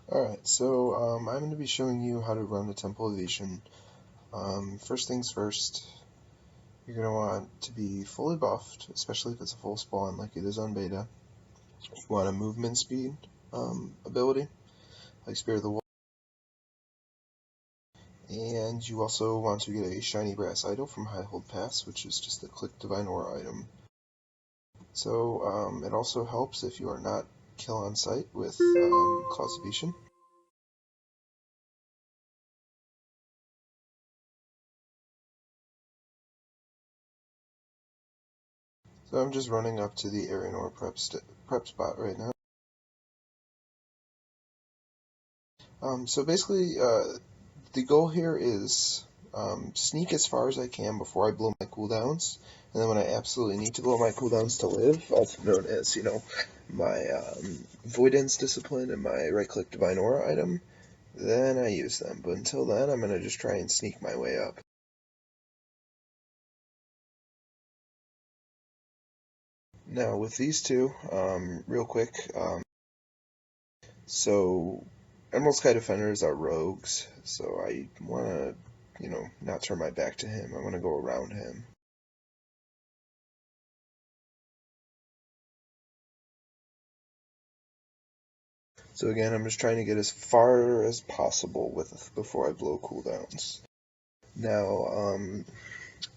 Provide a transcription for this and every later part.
Alright, so I'm going to be showing you how to run the Temple of Evasion. First things first, you're going to want to be fully buffed, especially if it's a full spawn like it is on beta. You want a movement speed ability, like Spirit of the Wolf. And you also want to get a shiny brass idol from High Hold Pass, which is just a click Divine Aura item. So it also helps if you are not kill on sight with Claws of Evasion. So I'm just running up to the Arianor prep spot right now. So basically, the goal here is sneak as far as I can before I blow my cooldowns, and then when I absolutely need to blow my cooldowns to live, also known as, my Voidance Discipline and my right-click Divine Aura item, then I use them. But until then, I'm going to just try and sneak my way up. Now, with these two, real quick, so Emerald Sky Defenders are rogues, so I want to, not turn my back to him. I want to go around him. So again, I'm just trying to get as far as possible before I blow cooldowns. Now,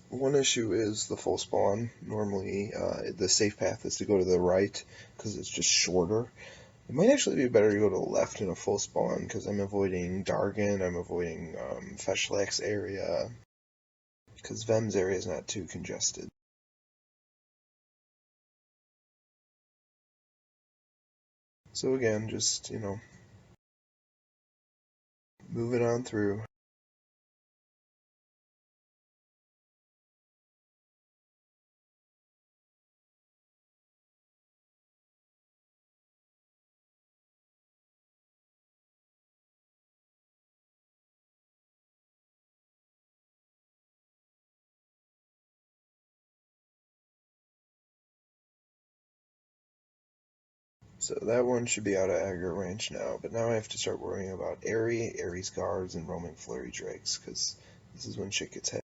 one issue is the full spawn. Normally, the safe path is to go to the right because it's just shorter. It might actually be better to go to the left in a full spawn because I'm avoiding Dargan, I'm avoiding Feshlax's area, because Vem's area is not too congested. So again, just, moving on through. So that one should be out of aggro range now, but now I have to start worrying about Ares guards, and roaming flurry drakes, because this is when shit gets heavy.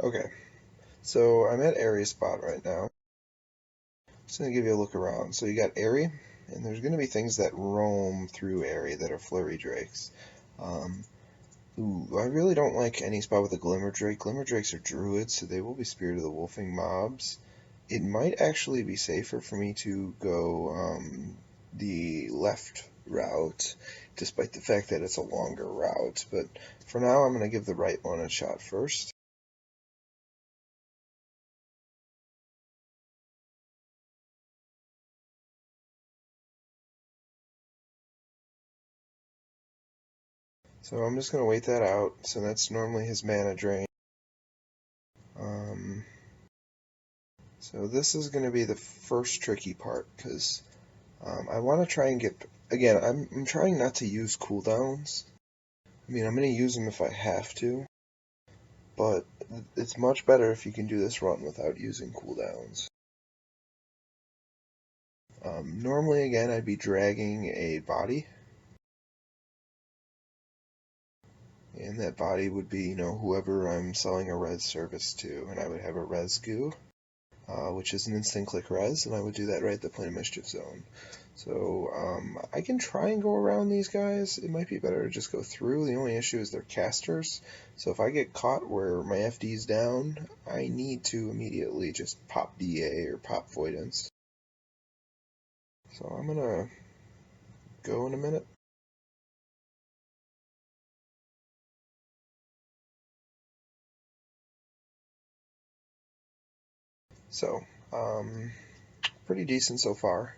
Okay, so I'm at Ares spot right now. Just gonna give you a look around. So you got Aerie, and there's gonna be things that roam through Aerie that are flurry drakes. I really don't like any spot with a Glimmer Drake. Glimmer Drakes are druids, so they will be Spirit of the Wolfing mobs. It might actually be safer for me to go the left route, despite the fact that it's a longer route. But for now, I'm going to give the right one a shot first. So I'm just going to wait that out. So that's normally his mana drain. So this is going to be the first tricky part, because I want to try and get... Again, I'm trying not to use cooldowns. I mean, I'm going to use them if I have to, but it's much better if you can do this run without using cooldowns. Normally, again, I'd be dragging a body, and that body would be, whoever I'm selling a res service to, and I would have a res goo, which is an instant click res, and I would do that right at the Plane of Mischief zone. So I can try and go around these guys. It might be better to just go through. The only issue is they're casters, so if I get caught where my FD's down, I need to immediately just pop DA or pop Voidance. So I'm gonna go in a minute. So, pretty decent so far.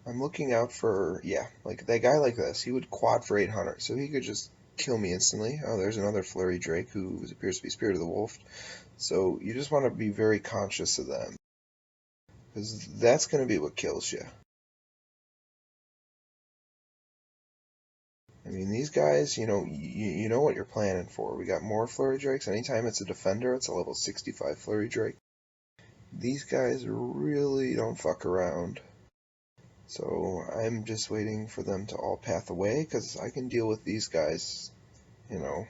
I'm looking out for, yeah, like that guy like this. He would quad for 800, so he could just kill me instantly. Oh, there's another Flurry Drake who appears to be Spirit of the Wolf. So you just want to be very conscious of them, because that's going to be what kills you. I mean, these guys, you know what you're planning for. We got more Flurry Drakes. Anytime it's a defender, it's a level 65 Flurry Drake. These guys really don't fuck around. So I'm just waiting for them to all path away, because I can deal with these guys, no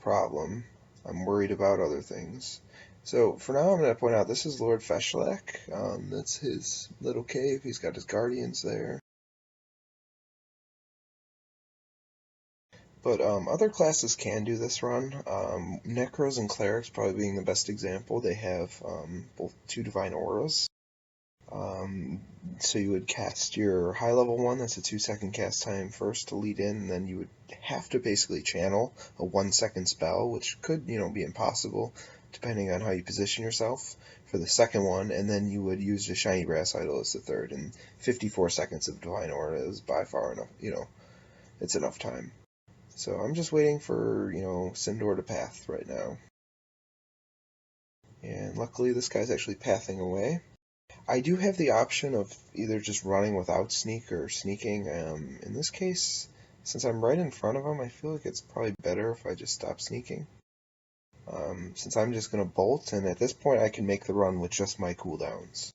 problem. I'm worried about other things. So for now, I'm going to point out this is Lord Feshlak. That's his little cave. He's got his guardians there. But other classes can do this run. Necros and Clerics probably being the best example. They have both 2 Divine Auras. So you would cast your high level one, that's a 2-second cast time first to lead in, and then you would have to basically channel a 1-second spell, which could, be impossible depending on how you position yourself for the second one, and then you would use the Shiny Brass Idol as the third, and 54 seconds of Divine Aura is by far enough, it's enough time. So I'm just waiting for, Sindor to path right now. And luckily this guy's actually pathing away. I do have the option of either just running without sneak or sneaking. In this case, since I'm right in front of him, I feel like it's probably better if I just stop sneaking. Since I'm just going to bolt, and at this point I can make the run with just my cooldowns.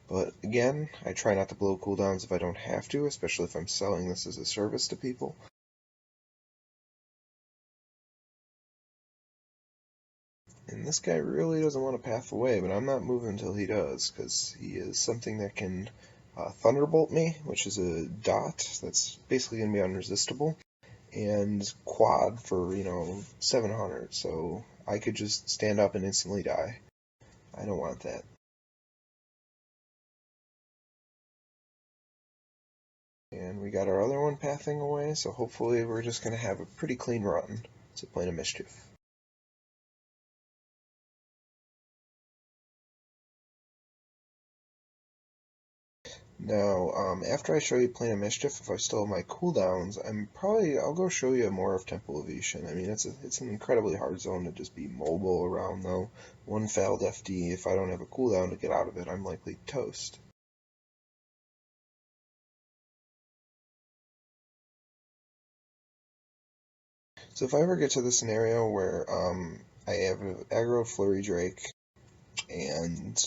But again, I try not to blow cooldowns if I don't have to, especially if I'm selling this as a service to people. And this guy really doesn't want to path away, but I'm not moving until he does, because he is something that can Thunderbolt me, which is a dot that's basically going to be unresistible, and quad for, 700, so I could just stand up and instantly die. I don't want that. And we got our other one pathing away, so hopefully we're just going to have a pretty clean run to Plane of Mischief. Now, after I show you Plane of Mischief, if I still have my cooldowns, I'll go show you more of Temple of Ishan. I mean, it's an incredibly hard zone to just be mobile around, though. One failed FD, if I don't have a cooldown to get out of it, I'm likely toast. So if I ever get to the scenario where I have an aggro Flurry Drake, and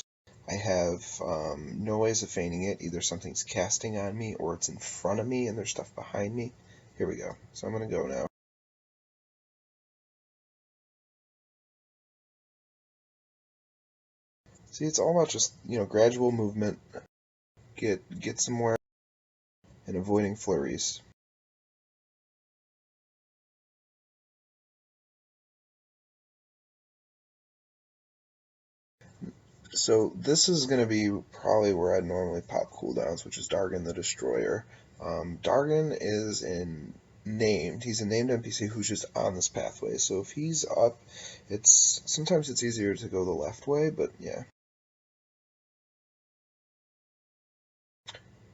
I have no ways of feigning it, either something's casting on me or it's in front of me and there's stuff behind me. Here we go. So I'm going to go now. See, it's all about just, gradual movement, get somewhere, and avoiding flurries. So this is going to be probably where I'd normally pop cooldowns, which is Dargon the Destroyer. Dargon is he's a named NPC who's just on this pathway, so if he's up, sometimes it's easier to go the left way, but yeah.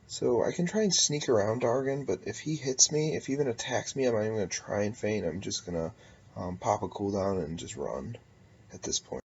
So I can try and sneak around Dargon, but if he hits me, if he even attacks me, I'm not even going to try and feint, I'm just going to pop a cooldown and just run at this point.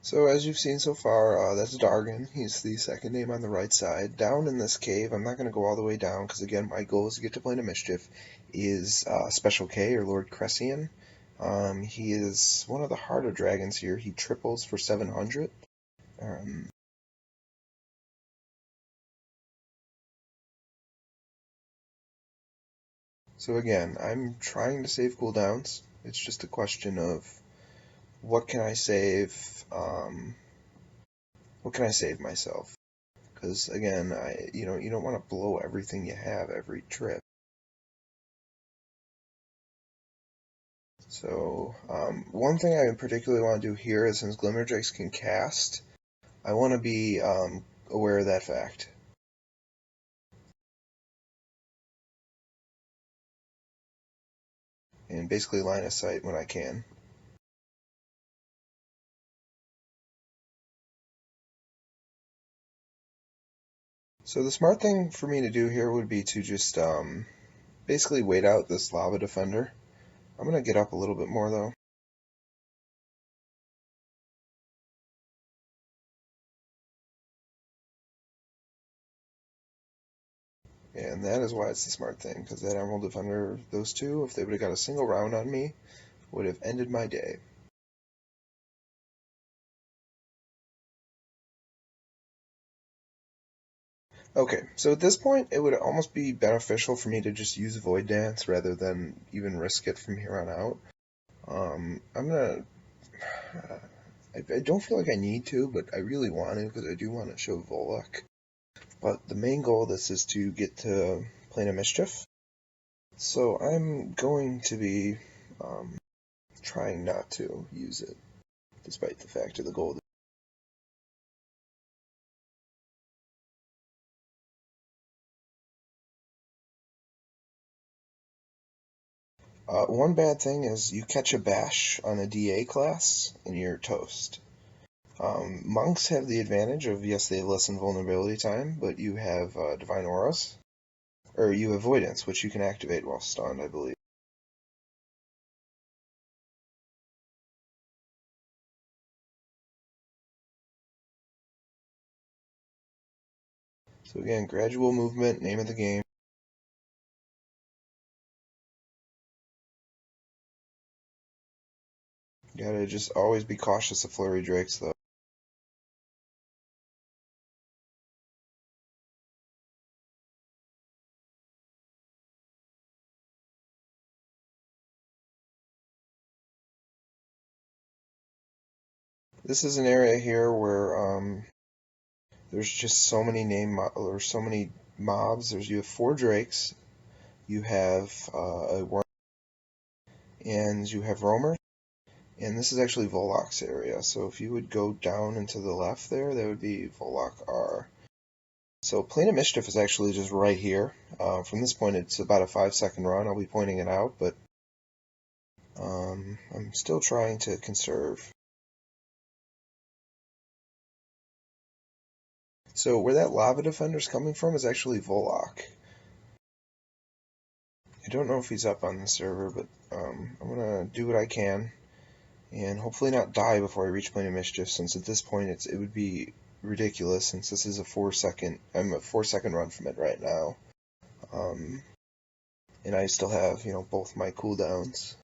So as you've seen so far, that's Dargon. He's the second name on the right side. Down in this cave, I'm not going to go all the way down, because again, my goal is to get to Plane of Mischief, is Special K, or Lord Cressian. He is one of the harder dragons here. He triples for 700. So again, I'm trying to save cooldowns. It's just a question of what can I save, what can I save myself? Because again, you don't want to blow everything you have every trip. So one thing I particularly want to do here is, since Glimmer Drakes can cast, I want to be aware of that fact. And basically line of sight when I can. So the smart thing for me to do here would be to just basically wait out this lava defender. I'm going to get up a little bit more though. And that is why it's the smart thing, because that Emerald Defender, those two, if they would have got a single round on me, would have ended my day. Okay, so at this point, it would almost be beneficial for me to just use Void Dance rather than even risk it from here on out. I'm gonna. I don't feel like I need to, but I really want to because I do want to show Volok. But the main goal of this is to get to Plane of Mischief. So I'm going to be trying not to use it, despite the fact of the goal. One bad thing is you catch a bash on a DA class and you're toast. Monks have the advantage of, yes, they lessen vulnerability time, but you have Divine Auras, or you have Avoidance, which you can activate while stunned, I believe. So again, gradual movement, name of the game. You gotta just always be cautious of Flurry Drakes, though. This is an area here where there's just so many or so many mobs. You have 4 Drakes, you have a Worm, and you have Roamer. And this is actually Volok's area, so if you would go down and to the left there, that would be Volok R. So Plane of Mischief is actually just right here. From this point, it's about a 5-second run. I'll be pointing it out, but I'm still trying to conserve. So where that Lava Defender's coming from is actually Volok. I don't know if he's up on the server, but I'm going to do what I can and hopefully not die before I reach Plane of Mischief, since at this point it would be ridiculous, since this is a 4-second, I'm a 4-second run from it right now. And I still have, both my cooldowns.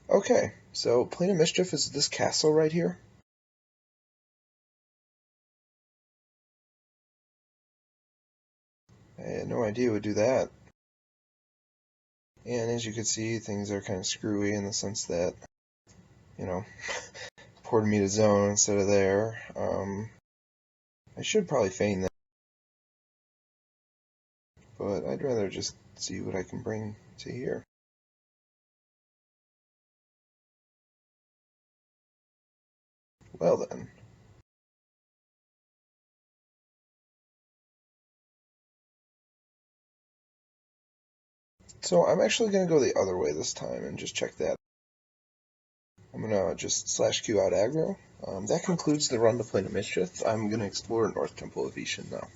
Okay, so Plane of Mischief is this castle right here. I had no idea it would do that. And as you can see, things are kind of screwy in the sense that, you know, ported me to zone instead of there. I should probably feign that, but I'd rather just see what I can bring to here. Well then. So I'm actually going to go the other way this time and just check that. I'm going to just /Q out aggro. That concludes the run to Plane of Mischief. I'm going to explore North Temple of Ishan now.